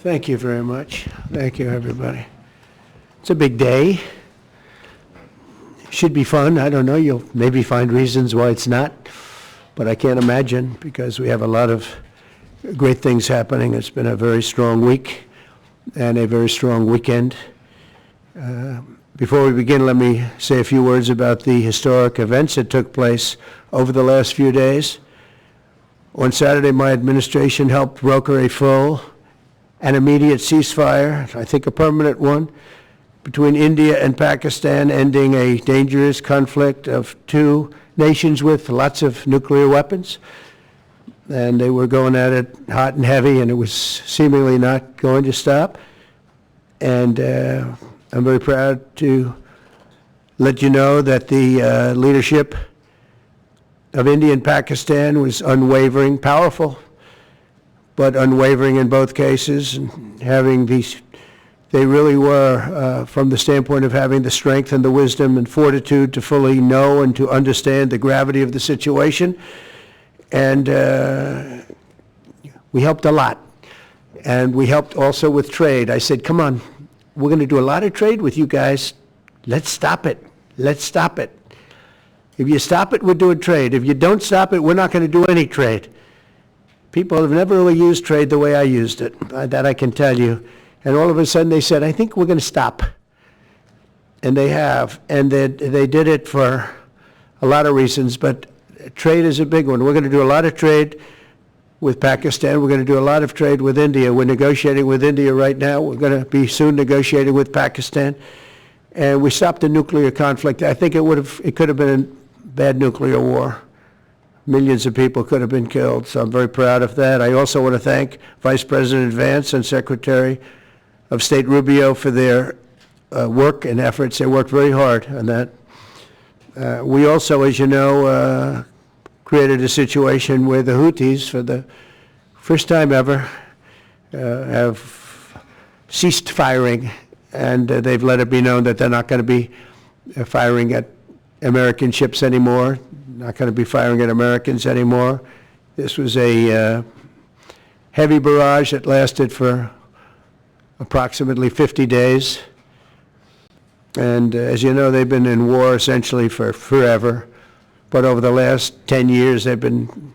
Thank you very much. Thank you, everybody. It's a big day. Should be fun. I don't know. You'll maybe find reasons why it's not, but I can't imagine because we have a lot of great things happening. It's been a very strong week and a very strong weekend. Before we begin, let me say a few words about the historic events that took place over the last few days. On Saturday, my administration helped broker a full and immediate ceasefire, I think a permanent one, between India and Pakistan, ending a dangerous conflict of two nations with lots of nuclear weapons. And they were going at it hot and heavy, and it was seemingly not going to stop. And I'm very proud to let you know that the leadership of India and Pakistan was unwavering, powerful, but unwavering in both cases, and having these, they really were, from the standpoint of having the strength and the wisdom and fortitude to fully know and to understand the gravity of the situation. And we helped a lot. And we helped also with trade. I said, come on, we're going to do a lot of trade with you guys. Let's stop it. Let's stop it. If you stop it, we're doing trade. If you don't stop it, we're not going to do any trade. People have never really used trade the way I used it. That I can tell you. And all of a sudden they said, I think we're going to stop. And they have. And they did it for a lot of reasons, but trade is a big one. We're going to do a lot of trade with Pakistan. We're going to do a lot of trade with India. We're negotiating with India right now. We're going to be soon negotiating with Pakistan. And we stopped the nuclear conflict. I think it could have been a bad nuclear war. Millions of people could have been killed, so I'm very proud of that. I also want to thank Vice President Vance and Secretary of State Rubio for their work and efforts. They worked very hard on that. We also, as you know, created a situation where the Houthis, for the first time ever, have ceased firing, and they've let it be known that they're not going to be firing at American ships anymore, not going to be firing at Americans anymore. This was a heavy barrage that lasted for approximately 50 days. And as you know, they've been in war essentially for forever. But over the last 10 years, they've been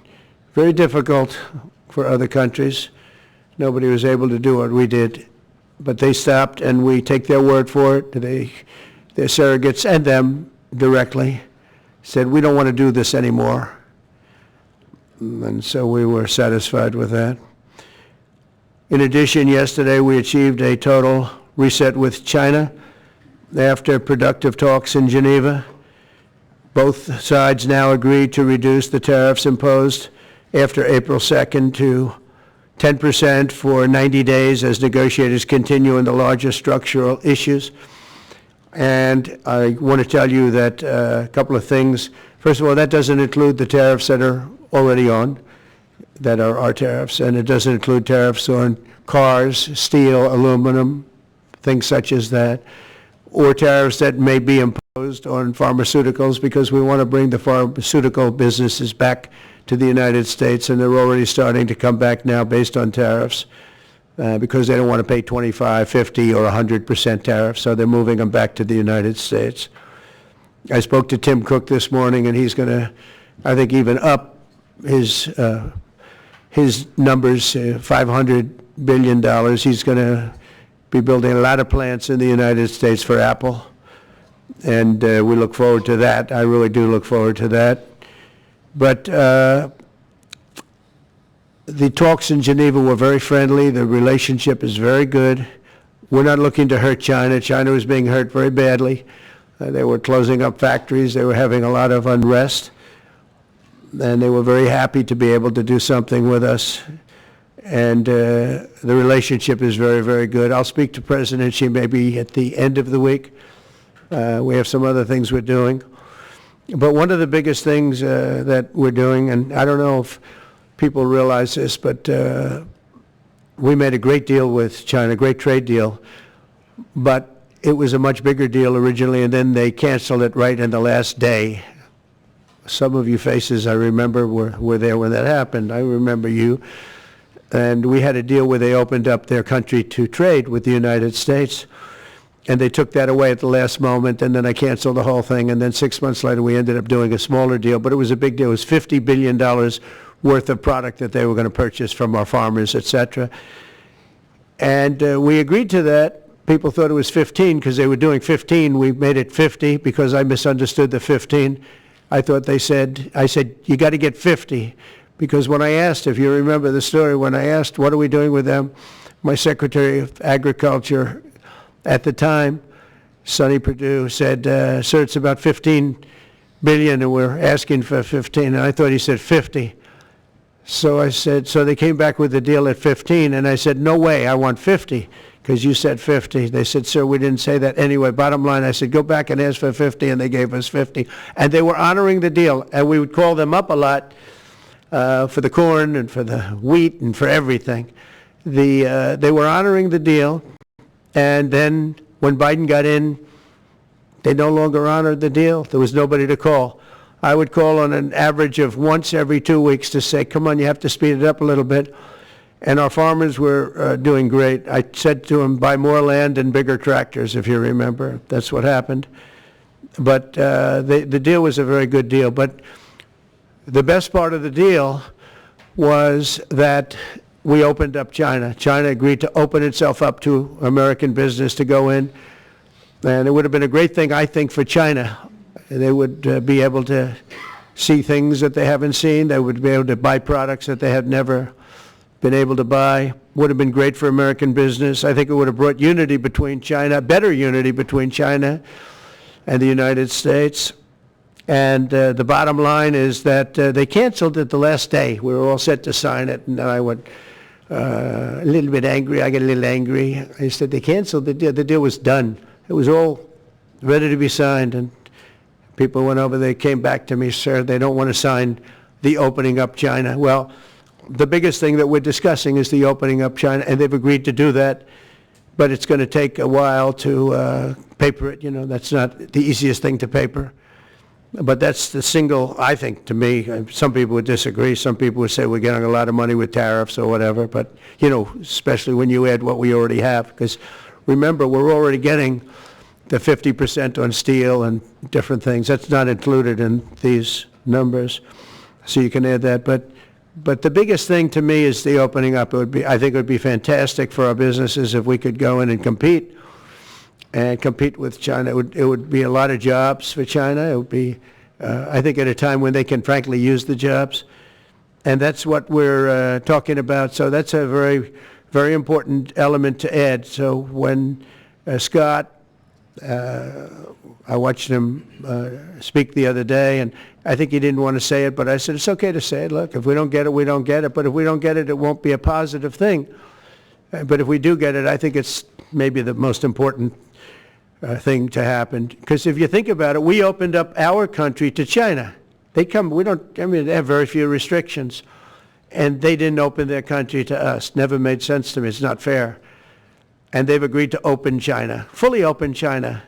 very difficult for other countries. Nobody was able to do what we did. But they stopped, and we take their word for it. Their surrogates and them directly said, we don't want to do this anymore. And so we were satisfied with that. In addition, yesterday we achieved a total reset with China after productive talks in Geneva. Both sides now agreed to reduce the tariffs imposed after April 2nd to 10% for 90 days as negotiators continue in the larger structural issues. And I want to tell you that a couple of things. First of all, that doesn't include the tariffs that are already on, that are our tariffs, and it doesn't include tariffs on cars, steel, aluminum, things such as that, or tariffs that may be imposed on pharmaceuticals, because we want to bring the pharmaceutical businesses back to the United States, and they're already starting to come back now based on tariffs, because they don't want to pay 25, 50, or 100% tariffs, so they're moving them back to the United States. I spoke to Tim Cook this morning, and he's going to, I think, even up his numbers, $500 billion. He's going to be building a lot of plants in the United States for Apple, and we look forward to that. I really do look forward to that. But the talks in Geneva were very friendly. The relationship is very good. We're not looking to hurt China. China was being hurt very badly. They were closing up factories. They were having a lot of unrest. And they were very happy to be able to do something with us. And the relationship is very, very good. I'll speak to President Xi maybe at the end of the week. We have some other things we're doing. But one of the biggest things that we're doing, and I don't know if people realize this, but we made a great deal with China, a great trade deal, but it was a much bigger deal originally, and then they canceled it right in the last day. Some of you faces I remember were there when that happened. I remember you. And we had a deal where they opened up their country to trade with the United States. And they took that away at the last moment, and then I canceled the whole thing. And then 6 months later, we ended up doing a smaller deal. But it was a big deal. It was $50 billion worth of product that they were going to purchase from our farmers, et cetera. And we agreed to that. People thought it was 15 because they were doing 15. We made it 50 because I misunderstood the 15. I said, you got to get 50. Because when I asked, if you remember the story, when I asked, what are we doing with them? My Secretary of Agriculture at the time, Sonny Perdue, said, sir, it's about 15 billion and we're asking for 15. And I thought he said 50. So I said, so they came back with the deal at 15. And I said, no way, I want 50. Because you said 50. They said, sir, we didn't say that. Anyway, bottom line, I said, go back and ask for 50, and they gave us 50. And they were honoring the deal, and we would call them up a lot for the corn and for the wheat and for everything. They were honoring the deal, and then when Biden got in, they no longer honored the deal. There was nobody to call. I would call on an average of once every 2 weeks to say, come on, you have to speed it up a little bit. And our farmers were doing great. I said to them, buy more land and bigger tractors, if you remember. That's what happened. But the deal was a very good deal. But the best part of the deal was that we opened up China. China agreed to open itself up to American business to go in. And it would have been a great thing, I think, for China. They would be able to see things that they haven't seen. They would be able to buy products that they had never been able to buy. Would have been great for American business. I think it would have brought unity between China, better unity between China and the United States. And the bottom line is that they canceled it the last day. We were all set to sign it, and I went a little bit angry. I got a little angry. I said, they canceled the deal. The deal was done. It was all ready to be signed, and people went over. They came back to me, sir, they don't want to sign the opening up China. Well, the biggest thing that we're discussing is the opening up China, and they've agreed to do that, but it's going to take a while to paper it. You know, that's not the easiest thing to paper. But that's the single, I think, to me, some people would disagree. Some people would say we're getting a lot of money with tariffs or whatever, but, you know, especially when you add what we already have. Because remember, we're already getting the 50% on steel and different things. That's not included in these numbers, so you can add that. But the biggest thing to me is the opening up. I think it would be fantastic for our businesses if we could go in and compete with China. It would be a lot of jobs for China. It would be, I think, at a time when they can frankly use the jobs. And that's what we're talking about. So that's a very, very important element to add. So when Scott, I watched him speak the other day, and I think he didn't want to say it, but I said, it's okay to say it. Look, if we don't get it, we don't get it. But if we don't get it, it won't be a positive thing. But if we do get it, I think it's maybe the most important thing to happen. Because if you think about it, we opened up our country to China. They have very few restrictions. And they didn't open their country to us. Never made sense to me. It's not fair. And they've agreed to open China, fully open China.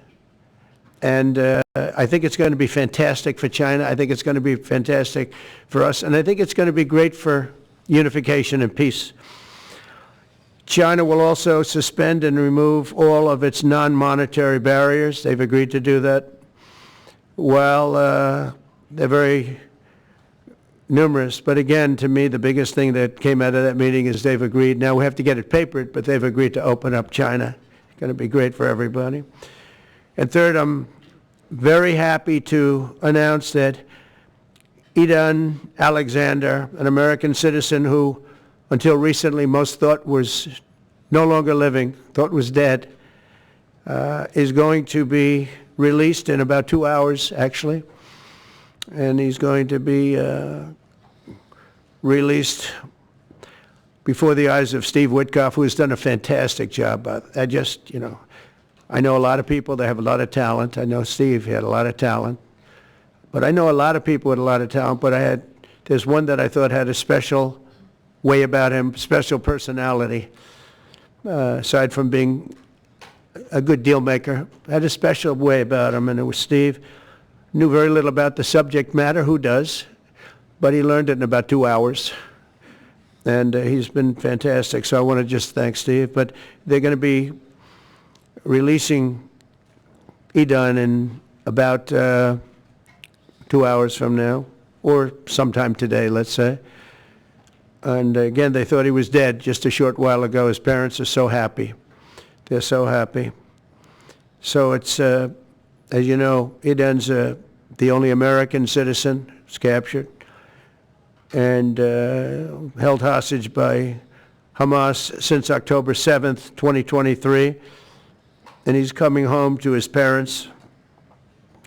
And I think it's going to be fantastic for China. I think it's going to be fantastic for us. And I think it's going to be great for unification and peace. China will also suspend and remove all of its non-monetary barriers. They've agreed to do that. Well, they're very numerous. But again, to me, the biggest thing that came out of that meeting is they've agreed. Now we have to get it papered, but they've agreed to open up China. It's going to be great for everybody. And third, I'm very happy to announce that Idan Alexander, an American citizen who until recently most thought was no longer living, thought was dead, is going to be released in about 2 hours, actually. And he's going to be released before the eyes of Steve Witkoff, who has done a fantastic job. I know a lot of people that have a lot of talent. I know Steve had a lot of talent. But I know a lot of people with a lot of talent, but there's one that I thought had a special way about him, special personality, aside from being a good deal maker, had a special way about him, and it was Steve. Knew very little about the subject matter, who does, but he learned it in about 2 hours. and he's been fantastic. So I want to just thank Steve. But they're going to be releasing Edon in about 2 hours from now, or sometime today, let's say. And again, they thought he was dead just a short while ago. His parents are so happy. They're so happy. So it's, as you know, Edon's the only American citizen who's captured and held hostage by Hamas since October 7th, 2023. And he's coming home to his parents,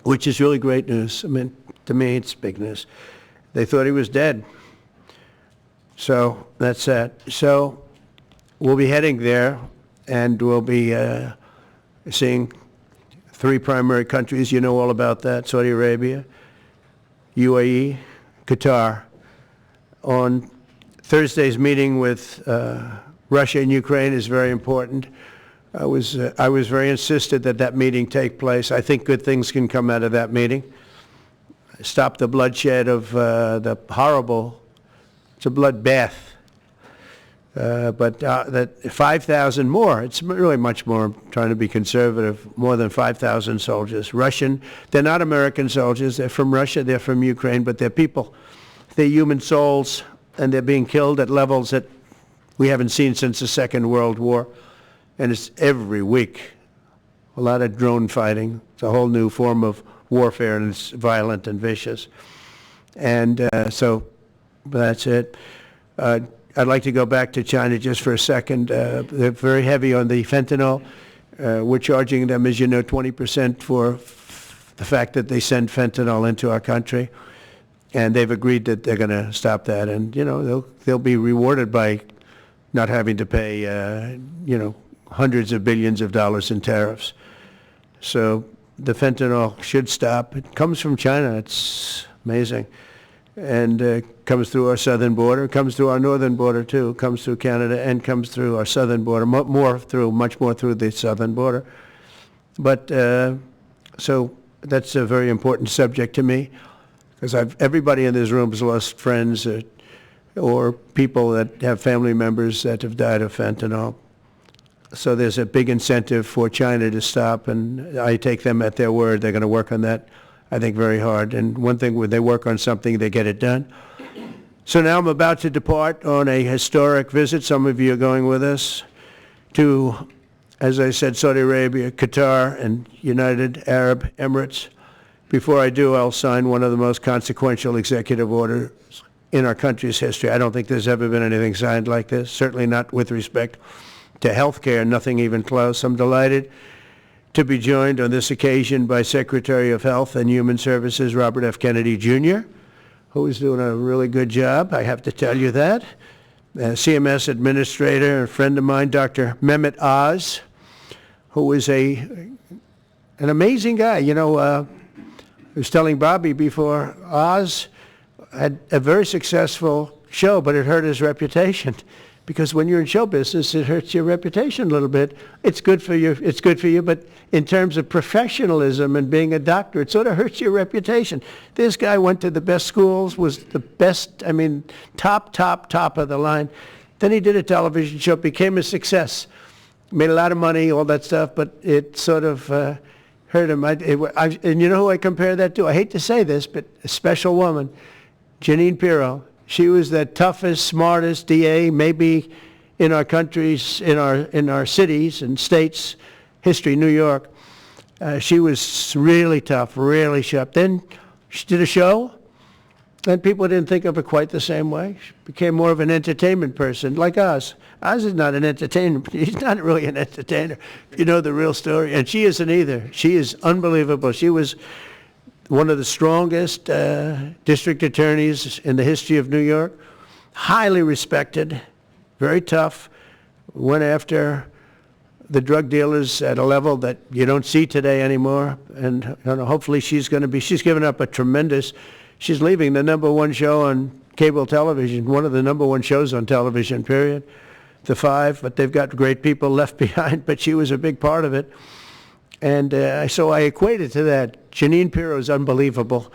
which is really great news. I mean, to me, it's big news. They thought he was dead. So that's that. So we'll be heading there, and we'll be seeing 3 primary countries. You know all about that: Saudi Arabia, UAE, Qatar. On Thursday's meeting with Russia and Ukraine is very important. I was very insistent that that meeting take place. I think good things can come out of that meeting. Stop the bloodshed of the horrible. It's a bloodbath. But that 5,000 more, it's really much more, I'm trying to be conservative, more than 5,000 soldiers. Russian, they're not American soldiers, they're from Russia, they're from Ukraine, but they're people. They're human souls, and they're being killed at levels that we haven't seen since the Second World War. And it's every week. A lot of drone fighting. It's a whole new form of warfare, and it's violent and vicious. And so that's it. I'd like to go back to China just for a second. They're very heavy on the fentanyl. We're charging them, as you know, 20% for the fact that they send fentanyl into our country. And they've agreed that they're going to stop that. And, you know, they'll be rewarded by not having to pay, you know, hundreds of billions of dollars in tariffs. So the fentanyl should stop. It comes from China. It's amazing. And comes through our southern border, comes through our northern border too, comes through Canada, and comes through our southern border, much more through the southern border. But so that's a very important subject to me, because everybody in this room has lost friends or people that have family members that have died of fentanyl. So there's a big incentive for China to stop, and I take them at their word. They're going to work on that, I think, very hard. And one thing, when they work on something, they get it done. So now I'm about to depart on a historic visit. Some of you are going with us to, as I said, Saudi Arabia, Qatar, and United Arab Emirates. Before I do, I'll sign one of the most consequential executive orders in our country's history. I don't think there's ever been anything signed like this, certainly not with respect to health care, nothing even close. I'm delighted to be joined on this occasion by Secretary of Health and Human Services Robert F. Kennedy, Jr., who is doing a really good job, I have to tell you that. CMS Administrator, a friend of mine, Dr. Mehmet Oz, who is an amazing guy. You know, I was telling Bobby before, Oz had a very successful show, but it hurt his reputation. Because when you're in show business, it hurts your reputation a little bit. It's good for you, but in terms of professionalism and being a doctor, it sort of hurts your reputation. This guy went to the best schools, was the best, I mean, top of the line. Then he did a television show, became a success, made a lot of money, all that stuff, but it sort of hurt him. And you know who I compare that to? I hate to say this, but a special woman, Jeanine Pirro. She was the toughest, smartest DA, maybe in our countries, in our cities and states history, New York. She was really tough, really sharp. Then she did a show, and people didn't think of her quite the same way. She became more of an entertainment person, like Oz. Oz is not an entertainer. He's not really an entertainer, if you know the real story. And she isn't either. She is unbelievable. She was one of the strongest district attorneys in the history of New York, highly respected, very tough, went after the drug dealers at a level that you don't see today anymore. And you know, hopefully she's given up she's leaving the #1 show on cable television, one of the #1 shows on television, period, The Five, but they've got great people left behind, but she was a big part of it. And so I equate it to that. Jeanine Pirro is unbelievable.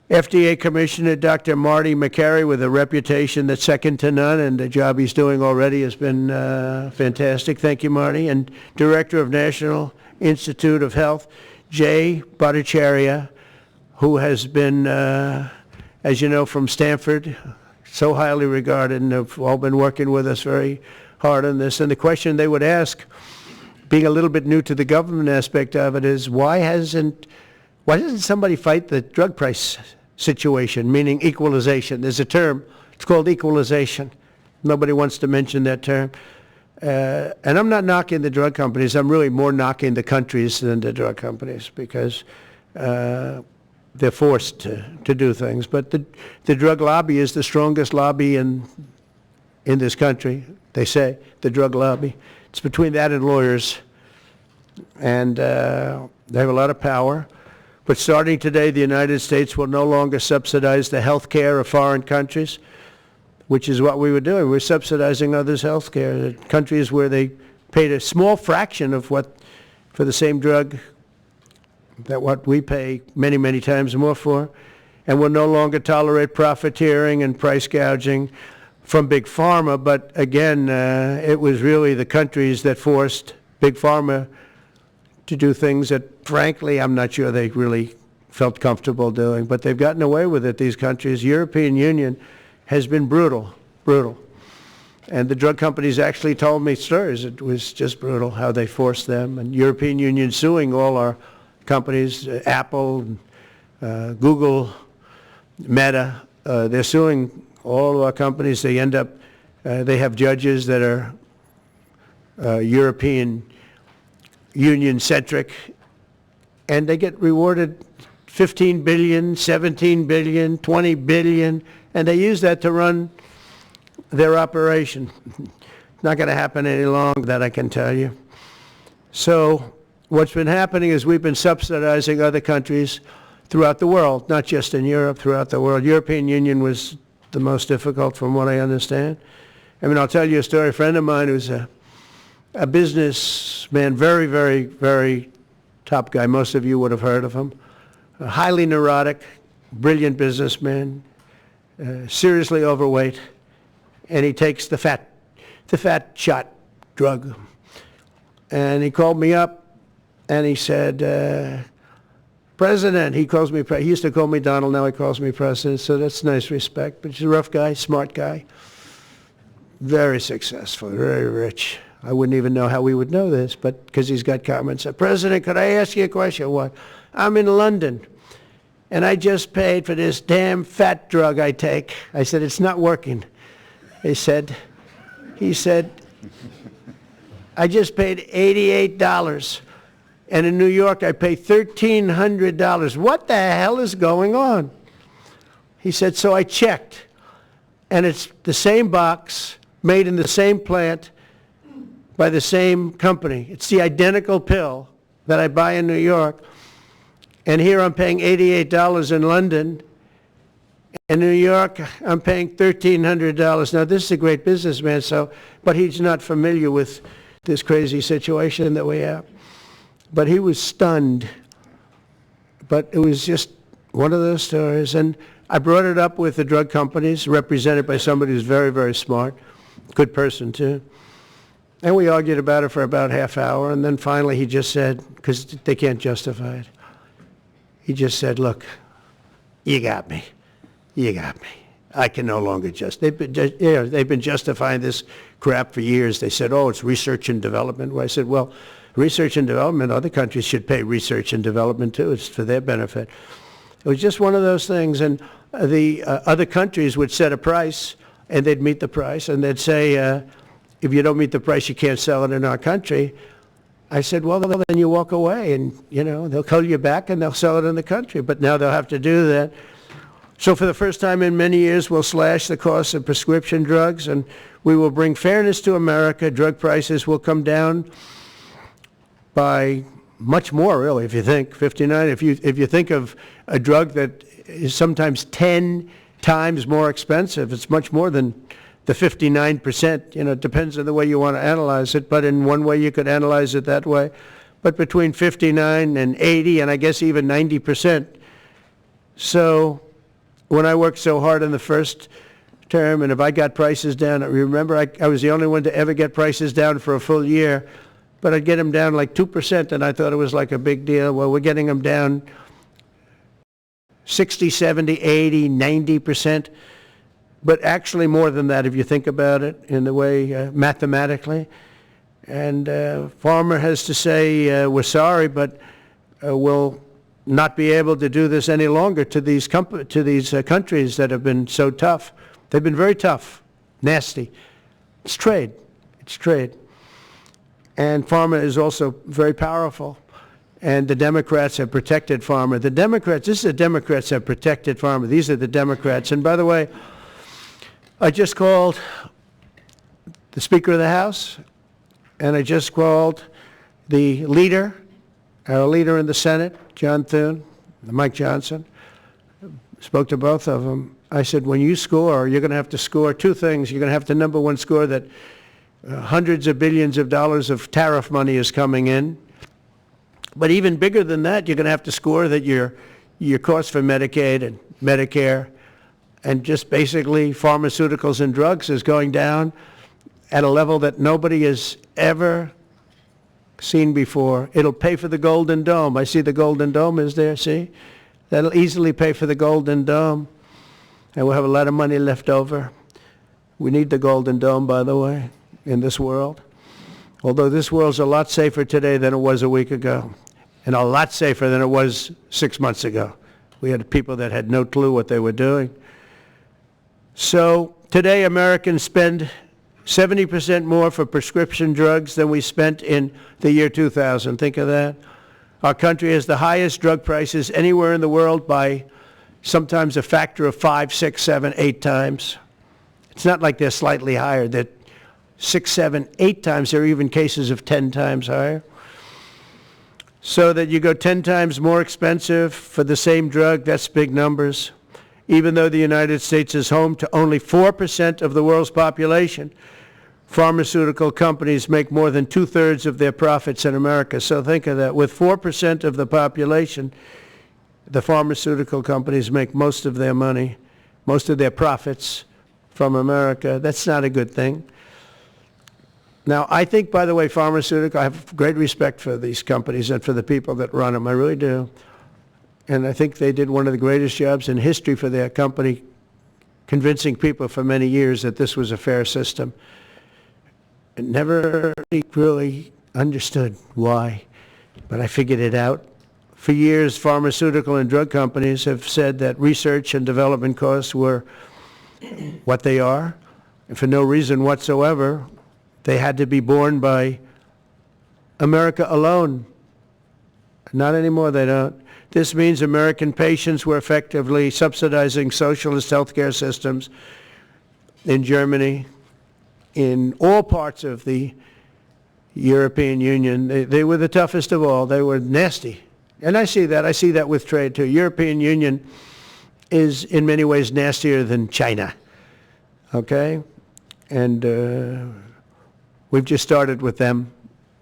FDA Commissioner Dr. Marty McCary, with a reputation that's second to none, and the job he's doing already has been fantastic. Thank you, Marty. And Director of National Institute of Health, Jay Bhattacharya, who has been, as you know, from Stanford, so highly regarded, and have all been working with us very hard on this. And the question they would ask, being a little bit new to the government aspect of it, is why doesn't somebody fight the drug price situation, meaning equalization? There's a term, it's called equalization. Nobody wants to mention that term. And I'm not knocking the drug companies. I'm really more knocking the countries than the drug companies, because they're forced to do things. But the drug lobby is the strongest lobby in this country, they say, the drug lobby. It's between that and lawyers. And they have a lot of power. But starting today, the United States will no longer subsidize the health care of foreign countries, which is what we were doing. We're subsidizing others' health care. Countries where they paid a small fraction of what, for the same drug, that what we pay many, many times more for. And we'll no longer tolerate profiteering and price gouging from Big Pharma. But again, it was really the countries that forced Big Pharma to do things that, frankly, I'm not sure they really felt comfortable doing. But they've gotten away with it, these countries. European Union has been brutal. And the drug companies actually told me stories. It was just brutal how they forced them. And European Union suing all our companies, Apple, Google, Meta. They're suing all of our companies. They end up, they have judges that are European Union-centric, and they get rewarded $15 billion, $17 billion, $20 billion, and they use that to run their operation. Not going to happen any longer, that I can tell you. So what's been happening is we've been subsidizing other countries throughout the world, not just in Europe, throughout the world. European Union was the most difficult, from what I understand. I mean, I'll tell you a story. A friend of mine who's a businessman, very, very, very top guy. Most of you would have heard of him. A highly neurotic, brilliant businessman, seriously overweight, and he takes the fat shot drug. And he called me up, and he said, President, he calls me, he used to call me Donald, now he calls me President, so that's nice respect. But he's a rough guy, smart guy, very successful, very rich. I wouldn't even know how we would know this, but because he's got comments. President, could I ask you a question? What? I'm in London, and I just paid for this damn fat drug I take. I said, it's not working. He said, I just paid $88. And in New York, I pay $1,300. What the hell is going on? He said, so I checked, and it's the same box, made in the same plant, by the same company. It's the identical pill that I buy in New York, and here I'm paying $88 in London. In New York, I'm paying $1,300. Now, this is a great businessman, but he's not familiar with this crazy situation that we have. But he was stunned. But it was just one of those stories. And I brought it up with the drug companies, represented by somebody who's very, very smart, good person too. And we argued about it for about half hour, and then finally he just said, because they can't justify it, he just said, look, you got me. I can no longer they've been justifying this crap for years. They said, oh, it's research and development. Well, I said, well, research and development, other countries should pay research and development too. It's for their benefit. It was just one of those things. And the other countries would set a price, and they'd meet the price, and they'd say, if you don't meet the price, you can't sell it in our country. I said, well, then you walk away, and, they'll call you back, and they'll sell it in the country. But now they'll have to do that. So for the first time in many years, we'll slash the cost of prescription drugs, and we will bring fairness to America. Drug prices will come down by much more, really, if you think, 59. If you think of a drug that is sometimes 10 times more expensive, it's much more than the 59%. It depends on the way you want to analyze it, but in one way you could analyze it that way. But between 59 and 80, and I guess even 90%. So when I worked so hard in the first term, and if I got prices down, remember I was the only one to ever get prices down for a full year, but I'd get them down like 2%, and I thought it was like a big deal. Well, we're getting them down 60, 70, 80, 90%, but actually more than that if you think about it in the way mathematically. And farmer has to say, we're sorry, but we'll not be able to do this any longer to these countries that have been so tough. They've been very tough, nasty. It's trade. It's trade. And pharma is also very powerful. And the Democrats have protected pharma. The Democrats, this is the Democrats have protected pharma. These are the Democrats. And by the way, I just called the Speaker of the House, and I just called the leader, our leader in the Senate, John Thune, Mike Johnson. Spoke to both of them. I said, when you score, you're going to have to score two things. You're going to have to, number one, score that hundreds of billions of dollars of tariff money is coming in. But even bigger than that, you're going to have to score that your cost for Medicaid and Medicare and just basically pharmaceuticals and drugs is going down at a level that nobody has ever seen before. It'll pay for the Golden Dome. I see the Golden Dome is there, see? That'll easily pay for the Golden Dome. And we'll have a lot of money left over. We need the Golden Dome, by the way, in this world. Although this world's a lot safer today than it was a week ago, and a lot safer than it was 6 months ago. We had people that had no clue what they were doing. So today Americans spend 70% more for prescription drugs than we spent in the year 2000. Think of that. Our country has the highest drug prices anywhere in the world by sometimes a factor of 5, 6, 7, 8 times. It's not like they're slightly higher. They're 6, 7, 8 times. There are even cases of 10 times higher. So that you go 10 times more expensive for the same drug, that's big numbers. Even though the United States is home to only 4% of the world's population, pharmaceutical companies make more than 2/3 of their profits in America. So think of that. With 4% of the population, the pharmaceutical companies make most of their money, most of their profits from America. That's not a good thing. Now, I think, by the way, I have great respect for these companies and for the people that run them. I really do. And I think they did one of the greatest jobs in history for their company, convincing people for many years that this was a fair system. I never really understood why, but I figured it out. For years, pharmaceutical and drug companies have said that research and development costs were what they are, and for no reason whatsoever. They had to be borne by America alone. Not anymore, they don't. This means American patients were effectively subsidizing socialist healthcare systems in Germany, in all parts of the European Union. They were the toughest of all. They were nasty. And I see that. I see that with trade, too. European Union is in many ways nastier than China. Okay? And we've just started with them.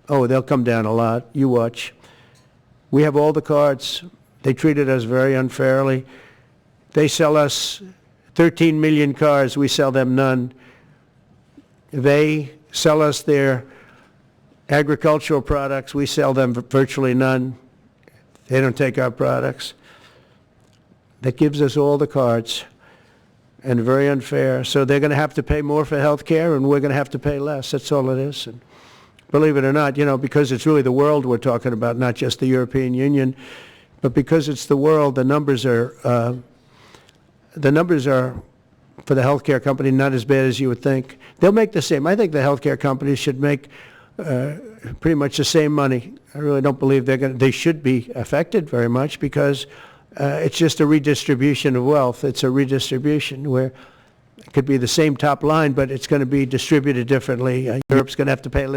Oh, they'll come down a lot. You watch. We have all the cards. They treated us very unfairly. They sell us 13 million cars. We sell them none. They sell us their agricultural products. We sell them virtually none. They don't take our products. That gives us all the cards, and very unfair. So they're going to have to pay more for health care, and we're going to have to pay less. That's all it is. And believe it or not, because it's really the world we're talking about, not just the European Union, but because it's the world, the numbers are for the healthcare company not as bad as you would think. They'll make the same. I think the healthcare companies should make pretty much the same money. I really don't believe they should be affected very much, because it's just a redistribution of wealth. It's a redistribution where it could be the same top line, but it's going to be distributed differently. Europe's going to have to pay